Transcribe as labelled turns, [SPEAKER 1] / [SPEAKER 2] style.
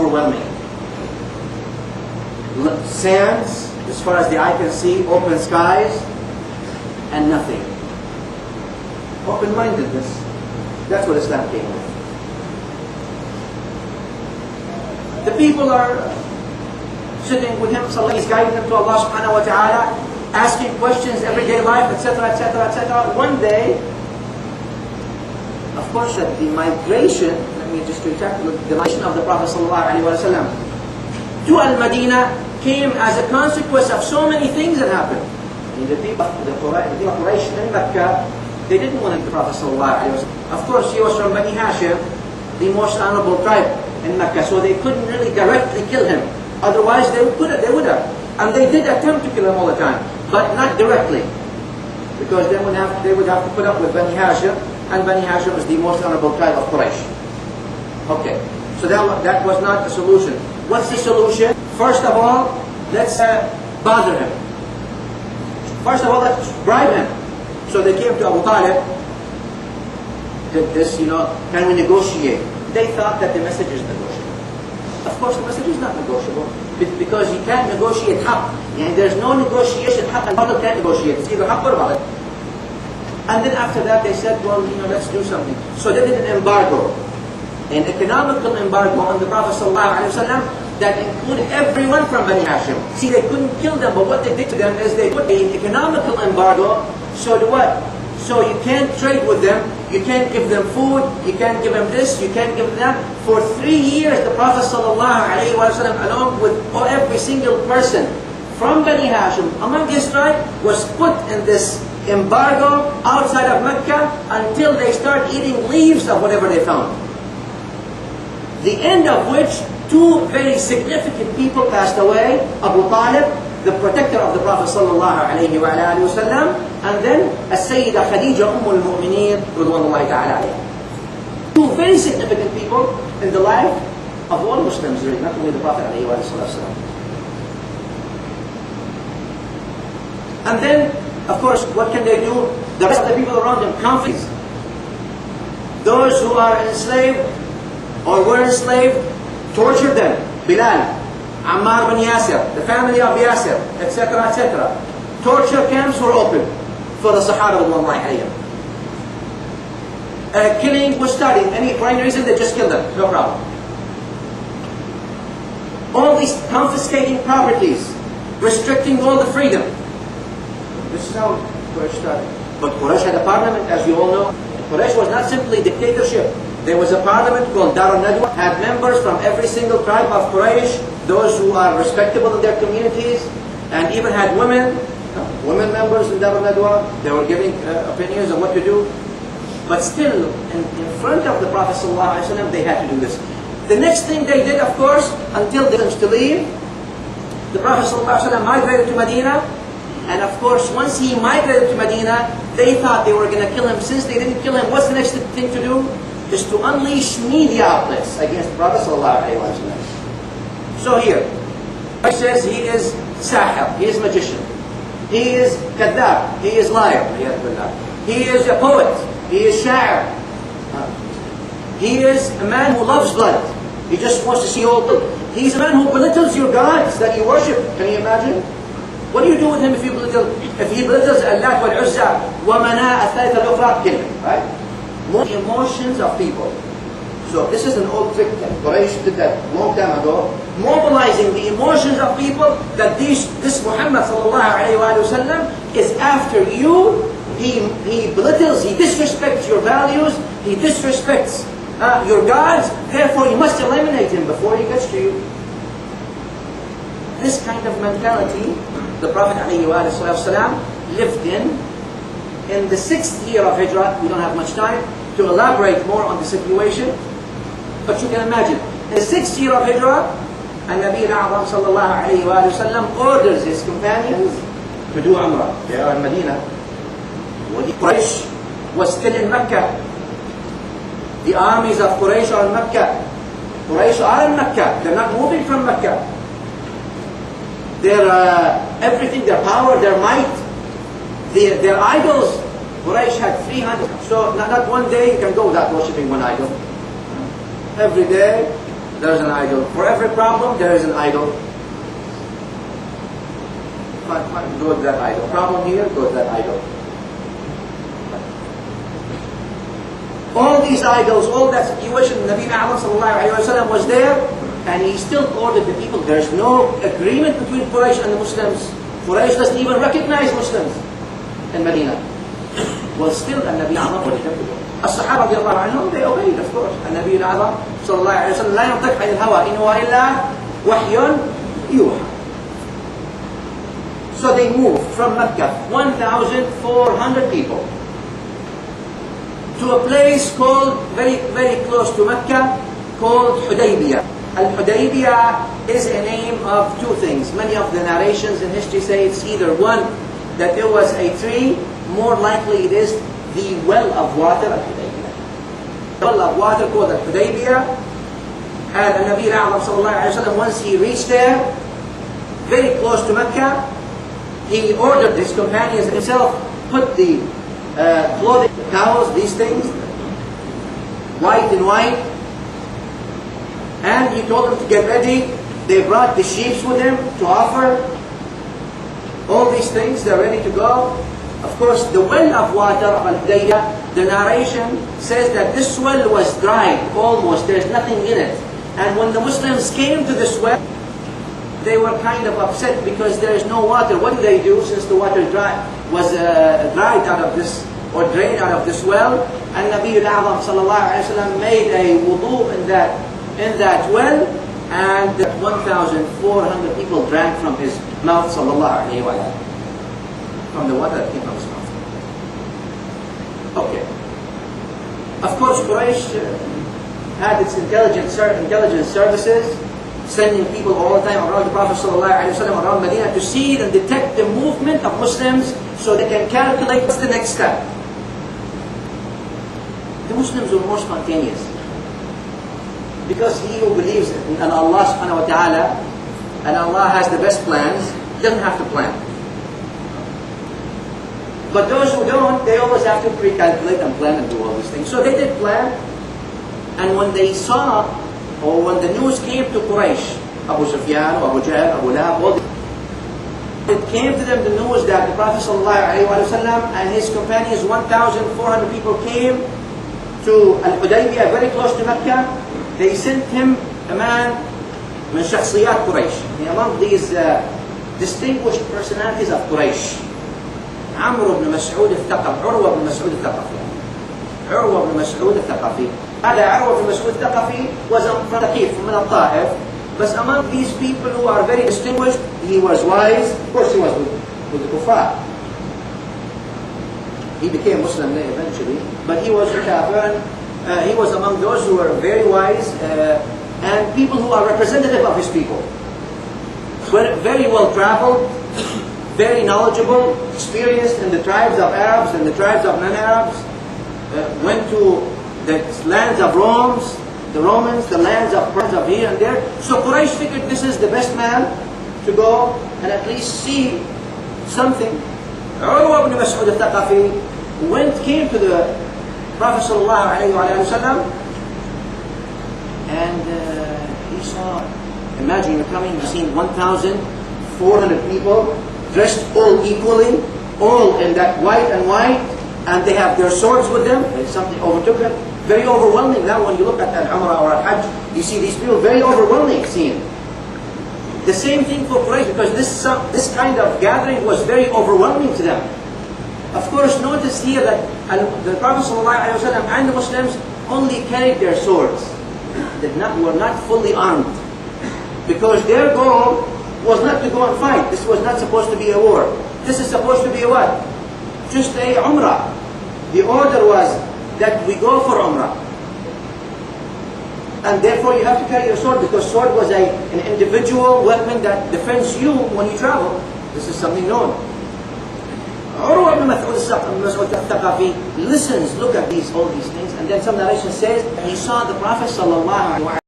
[SPEAKER 1] overwhelming. Sands, as far as the eye can see, open skies, and nothing. Open-mindedness. That's what Islam came with. The people are sitting with him, he's guiding them to Allah subhanahu wa ta'ala, asking questions, everyday life, etc., etc., etc. One day, of course, that the migration, let me just retract, the migration of the Prophet sallallahu alaihi wasallam to Al-Madinah came as a consequence of so many things that happened. The people of Quraysh in Mecca, they didn't want the Prophet sallallahu alaihi wasallam. Of course, he was from Bani Hashem, the most honorable tribe in Mecca, so they couldn't really directly kill him. Otherwise, they would have. And they did attempt to kill him all the time, but not directly. Because they would have to put up with Bani Hashem, and Bani Hashem was the most honorable tribe of Quraysh. Okay, so that was not the solution. What's the solution? First of all, let's bother him. First of all, let's bribe him. So they came to Abu Taleb, did this, can we negotiate? They thought that the message is negotiable. Of course, the message is not negotiable, because you can't negotiate haqq. There's no negotiation. Haqq and batil can't negotiate. It's either haqq or batil. And then after that, they said, well, let's do something. So they did an embargo, an economical embargo on the Prophet ﷺ that included everyone from Bani Hashem. See, they couldn't kill them, but what they did to them is they put an economical embargo. So to what? So you can't trade with them, you can't give them food, you can't give them this, you can't give them that. For 3 years, the Prophet ﷺ, along with every single person from Bani Hashem, among his tribe, was put in this embargo outside of Mecca until they start eating leaves of whatever they found. The end of which, 2 very significant people passed away: Abu Taleb, the protector of the Prophet sallallahu alaihi wasallam, and then As-Sayyida Khadija Ummul-Mu'minin radwanullahi ta'ala alayha. 2 very significant people in the life of all Muslims, really, not only the Prophet alayhi wasallam. And then, of course, what can they do? The rest of the people around them, conflicts. Those who are enslaved or were enslaved, torture them. Bilal, Ammar bin Yasir, the family of Yasir, etc., etc. Torture camps were open for the Sahaba radwanullahi alayhim. Killing was started. For any reason, they just killed them. No problem. All these confiscating properties, restricting all the freedom. This is how Quraysh started. But Quraysh had a parliament, as you all know. Quraysh was not simply dictatorship. There was a parliament called Dar al-Nadwa, had members from every single tribe of Quraysh, those who are respectable in their communities, and even had women members in Dar al-Nadwa. They were giving opinions on what to do. But still, in front of the Prophet ﷺ, they had to do this. The next thing they did, of course, until they to leave, the Prophet ﷺ migrated to Medina. And of course, once he migrated to Medina, they thought they were going to kill him. Since they didn't kill him, what's the next thing to do? Is to unleash media outlets against the Prophet ﷺ. So here, he says he is sahir, he is magician, he is kadhab, he is liar, he is a poet, he is sha'ir, he is a man who loves blood, he just wants to see all blood. He's a man who belittles your gods that you worship. Can you imagine? What do you do with him if he belittles Allah wal-Uzza wa Mana al-Thalitha al-Ukhra? Kill him, right? More emotions of people. So this is an old trick that Quraysh did that long time ago, mobilizing the emotions of people that this Muhammad sallallahu alayhi wa sallam is after you. He belittles, he disrespects your values, he disrespects your gods, therefore you must eliminate him before he gets to you. This kind of mentality the Prophet ﷺ lived in the 6th year of Hijrah. We don't have much time to elaborate more on the situation, but you can imagine, in the 6th year of Hijrah, An-Nabi al-A'zam sallallahu alayhi wa sallam orders his companions to do Umrah. They are in Medina. Quraysh was still in Mecca. The armies of Quraysh are in Mecca. Quraysh are in Mecca. They're not moving from Mecca. Their everything, their power, their might, their idols. Quraysh had 300. So not one day you can go without worshipping one idol. Every day there is an idol. For every problem, there is an idol. Goes that idol. Problem here, goes that idol. All these idols, all that situation, Nabi Muhammad was there, and he still ordered the people. There's no agreement between Quraysh and the Muslims. Quraysh doesn't even recognize Muslims in Medina. Well, still, the Nabi Muhammad ordered them to go. As-Sahaba radiallahu anhum, they obeyed, of course. And Nabi Muhammad sallallahu alayhi wa sallam, لا ينطق عن الهوى إن هو إلا وحي يوحى. So they moved from Mecca, 1,400 people, to a place called, very, very close to Mecca, called Hudaybiyah. Al-Hudaybiyah is a name of two things. Many of the narrations in history say it's either one, that there was a tree, more likely it is the well of water at Hudaybiyah. The well of water called Al-Hudaybiyah. And Nabi Muhammad, once he reached there, very close to Mecca, he ordered his companions himself, put the clothing, towels, these things, white and white, and he told them to get ready. They brought the sheep with them to offer. All these things, they're ready to go. Of course, the well of water of Al-Hudaybiyah, the narration says that this well was dried almost, there's nothing in it. And when the Muslims came to this well, they were kind of upset because there is no water. What do they do since the water was dried out of this, or drained out of this well? And Nabi Muhammad sallallahu alayhi wa sallam made a wudu in that well, and 1,400 people drank from his mouth sallallahu alayhi wa sallam, from the water that came from his mouth. Okay. Of course, Quraysh had its intelligence services, sending people all the time around the Prophet ﷺ, around Medina, to see and detect the movement of Muslims so they can calculate what's the next step. The Muslims were more spontaneous. Because he who believes in Allah subhanahu wa ta'ala, and Allah has the best plans, doesn't have to plan. But those who don't, they always have to pre-calculate and plan and do all these things. So they did plan, and when they saw, or when the news came to Quraysh, Abu Sufyan, Abu Jahl, Abu Lahab, all it came to them the news that the Prophet ﷺ and his companions, 1,400 people, came to Al-Hudaybiyah, very close to Mecca. They sent him a man, من شخصيات Quraysh, among these distinguished personalities of Quraysh. عمرو بن مسعود الثقفي, عروة بن مسعود الثقفي. عروة بن مسعود الثقفي. هذا عروة بن مسعود الثقفي was from Thaqif, from Al-Ta'if. But among these people who are very distinguished, he was wise. Of course he was with the kuffar. He became Muslim there eventually, but he was kafir. He was among those who were very wise and people who are representative of his people. Very well traveled, very knowledgeable, experienced in the tribes of Arabs and the tribes of non-Arabs. Went to the lands of the Romans, the lands of Persia, of here and there. So Quraysh figured this is the best man to go and at least see something. Urwa ibn Mas'ud al-Thaqafi came to the Prophet ﷺ, and he saw, imagine you're coming, you've seen 1,400 people dressed all equally, all in that white and white, and they have their swords with them, and something overtook them. Very overwhelming. Now when you look at Al-Umrah or Al-Hajj, you see these people, very overwhelming scene. The same thing for Quraysh, because this kind of gathering was very overwhelming to them. Of course, notice here that the Prophet ﷺ and the Muslims only carried their swords. They were not fully armed. Because their goal was not to go and fight. This was not supposed to be a war. This is supposed to be a what? Just a Umrah. The order was that we go for Umrah. And therefore you have to carry your sword, because sword was an individual weapon that defends you when you travel. This is something known. Urwa ibn Mas'ud al-Thaqafi listens, look at all these things, and then some narration says he saw the Prophet sallallahu alaihi wasallam